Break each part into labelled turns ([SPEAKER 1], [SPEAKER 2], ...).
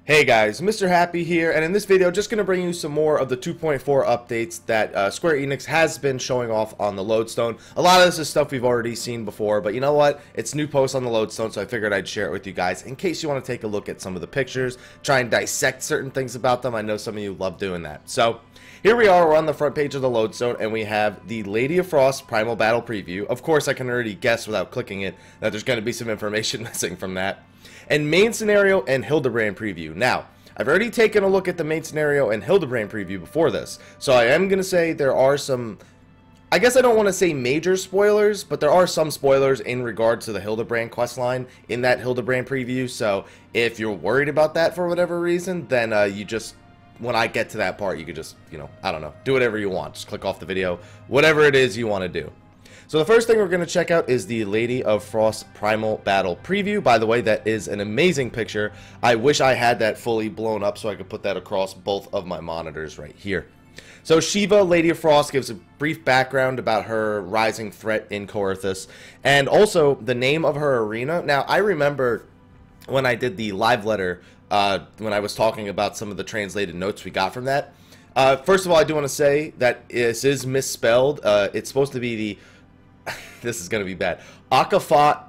[SPEAKER 1] Hey guys, Mr. Happy here, and in this video just going to bring you some more of the 2.4 updates that Square Enix has been showing off on the Lodestone. A lot of this is stuff we've already seen before, but you know what? It's new posts on the Lodestone, so I figured I'd share it with you guys in case you want to take a look at some of the pictures, try and dissect certain things about them. I know some of you love doing that. So here we are, we're on the front page of the Lodestone, and we have the Lady of Frost Primal Battle Preview. Of course, I can already guess without clicking it that there's going to be some information missing from that. And main scenario and Hildibrand preview. Now, I've already taken a look at the main scenario and Hildibrand preview before this, so I am going to say there are some, I guess I don't want to say major spoilers, but there are some spoilers in regards to the Hildibrand questline in that Hildibrand preview, so if you're worried about that for whatever reason, then you just, when I get to that part, you could just, I don't know, do whatever you want. Just click off the video, whatever it is you want to do. So the first thing we're going to check out is the Lady of Frost Primal Battle Preview. By the way, that is an amazing picture. I wish I had that fully blown up so I could put that across both of my monitors right here. So Shiva, Lady of Frost, gives a brief background about her rising threat in Coerthas, and also the name of her arena. Now, I remember when I did the live letter, when I was talking about some of the translated notes we got from that. First of all, I do want to say that this is misspelled. It's supposed to be the this is going to be bad. Akafa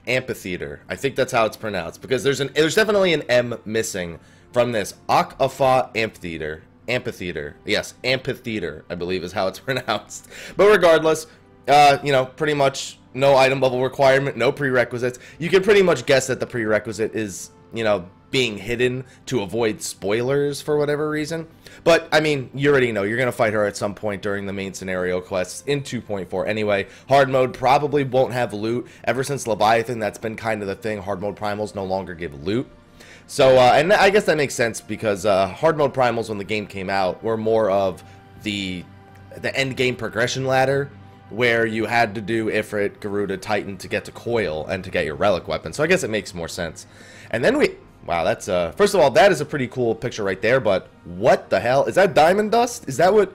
[SPEAKER 1] Amphitheater. I think that's how it's pronounced, because there's definitely an M missing from this. Akafa Amphitheater. Amphitheater. Yes, Amphitheater, I believe is how it's pronounced. But regardless, pretty much no item level requirement, no prerequisites. You can pretty much guess that the prerequisite is, being hidden to avoid spoilers for whatever reason. But, I mean, you already know. You're going to fight her at some point during the main scenario quests in 2.4 anyway. Hard mode probably won't have loot. Ever since Leviathan, that's been kind of the thing. Hard mode primals no longer give loot. So, and I guess that makes sense because hard mode primals, when the game came out, were more of the end game progression ladder, where you had to do Ifrit, Garuda, Titan to get to Coil and to get your relic weapon. So I guess it makes more sense. And then wow, that's, first of all, that is a pretty cool picture right there, but what the hell? Is that diamond dust? Is that what,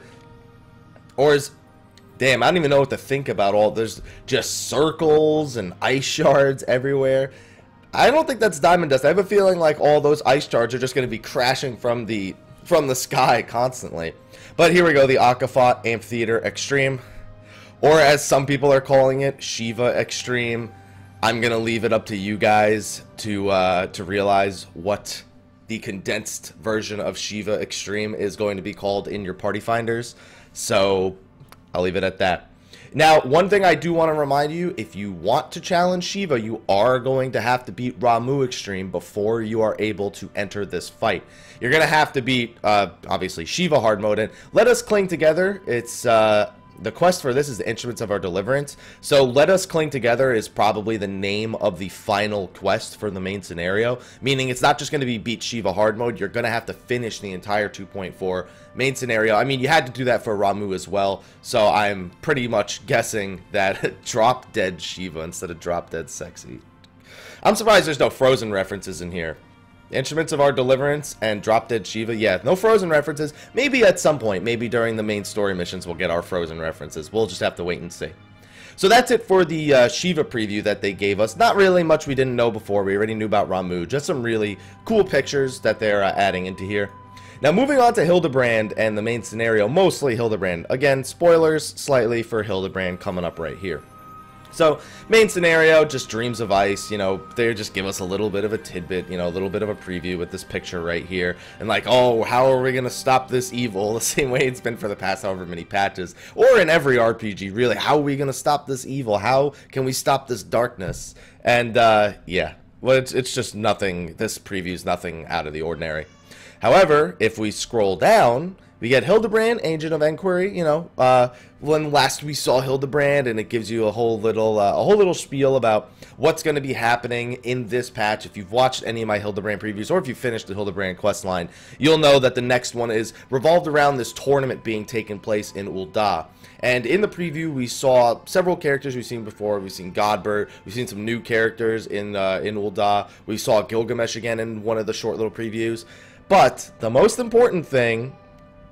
[SPEAKER 1] or is, damn, I don't even know what to think about all, there's just circles and ice shards everywhere. I don't think that's diamond dust. I have a feeling like all those ice shards are just going to be crashing from the sky constantly. But here we go, the Akafat Amphitheater Extreme, or as some people are calling it, Shiva Extreme. I'm gonna leave it up to you guys to realize what the condensed version of Shiva Extreme is going to be called in your party finders. So I'll leave it at that. Now, one thing I do want to remind you, if you want to challenge Shiva, you are going to have to beat Ramuh Extreme before you are able to enter this fight. You're gonna have to beat obviously Shiva hard mode, and Let Us Cling Together. It's the quest for this is the Instruments of Our Deliverance. So Let Us Cling Together is probably the name of the final quest for the main scenario, meaning it's not just going to be beat Shiva hard mode. You're going to have to finish the entire 2.4 main scenario. I mean, you had to do that for Ramuh as well, so I'm pretty much guessing that Drop Dead Shiva instead of Drop Dead Sexy. I'm surprised there's no Frozen references in here. Instruments of Our Deliverance and Drop Dead Shiva. Yeah, no Frozen references. Maybe at some point, maybe during the main story missions, we'll get our Frozen references. We'll just have to wait and see. So that's it for the Shiva preview that they gave us. Not really much we didn't know before. We already knew about Ramuh. Just some really cool pictures that they're adding into here. Now, moving on to Hildibrand and the main scenario, mostly Hildibrand. Again, spoilers slightly for Hildibrand coming up right here. So, main scenario, just Dreams of Ice, they just give us a little bit of a tidbit, a little bit of a preview with this picture right here. And like, oh, how are we going to stop this evil? The same way it's been for the past however many patches. Or in every RPG, really, how are we going to stop this evil? How can we stop this darkness? And, yeah, well, it's just nothing, this preview's nothing out of the ordinary. However, if we scroll down, we get Hildibrand, Agent of Enquiry, when last we saw Hildibrand, and it gives you a whole little spiel about what's going to be happening in this patch. If you've watched any of my Hildibrand previews, or if you finished the Hildibrand questline, you'll know that the next one is revolved around this tournament being taken place in Ul'dah. And in the preview, we saw several characters we've seen before. We've seen Godbird. We've seen some new characters in Ul'dah. We saw Gilgamesh again in one of the short little previews. But the most important thing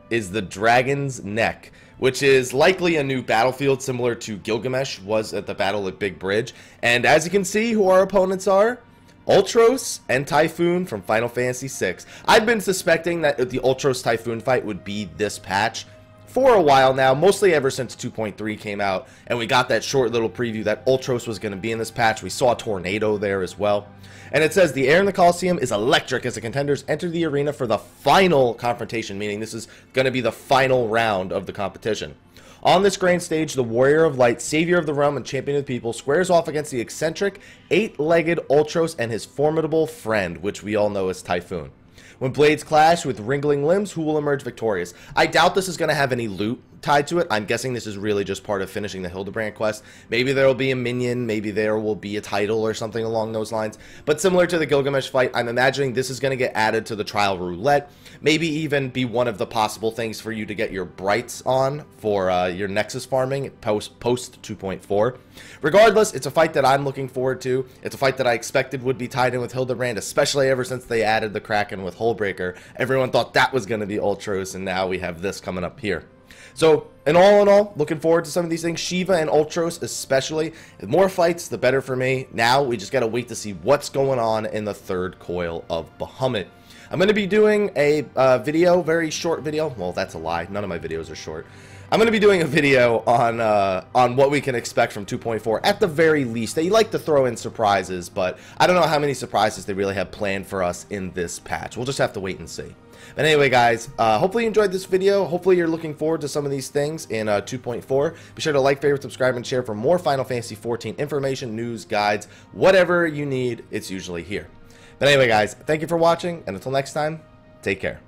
[SPEAKER 1] is the Dragon's Neck, which is likely a new battlefield similar to Gilgamesh was at the battle at Big Bridge. And as you can see who our opponents are, Ultros and Typhoon from Final Fantasy VI. I've been suspecting that the Ultros Typhoon fight would be this patch for a while now, mostly ever since 2.3 came out, and we got that short little preview that Ultros was going to be in this patch. We saw a tornado there as well. And it says, the air in the Coliseum is electric as the contenders enter the arena for the final confrontation, meaning this is going to be the final round of the competition. On this grand stage, the Warrior of Light, Savior of the Realm, and Champion of the People squares off against the eccentric, 8-legged Ultros and his formidable friend, which we all know as Typhoon. When blades clash with wriggling limbs, who will emerge victorious? I doubt this is going to have any loot tied to it. I'm guessing this is really just part of finishing the Hildibrand quest. Maybe there will be a minion, maybe there will be a title or something along those lines. But similar to the Gilgamesh fight, I'm imagining this is going to get added to the trial roulette. Maybe even be one of the possible things for you to get your brights on for your Nexus farming post 2.4. Regardless, it's a fight that I'm looking forward to. It's a fight that I expected would be tied in with Hildibrand, especially ever since they added the Kraken with Hullbreaker. Everyone thought that was going to be Ultros, and now we have this coming up here. So, in all, looking forward to some of these things. Shiva and Ultros especially. The more fights, the better for me. Now, we just got to wait to see what's going on in the third coil of Bahamut. I'm going to be doing a video, very short video. Well, that's a lie. None of my videos are short. I'm going to be doing a video on what we can expect from 2.4 at the very least. They like to throw in surprises, but I don't know how many surprises they really have planned for us in this patch. We'll just have to wait and see. But anyway, guys, hopefully you enjoyed this video. Hopefully you're looking forward to some of these things in 2.4. Be sure to like, favorite, subscribe, and share for more Final Fantasy XIV information, news, guides, whatever you need, it's usually here. But anyway, guys, thank you for watching, and until next time, take care.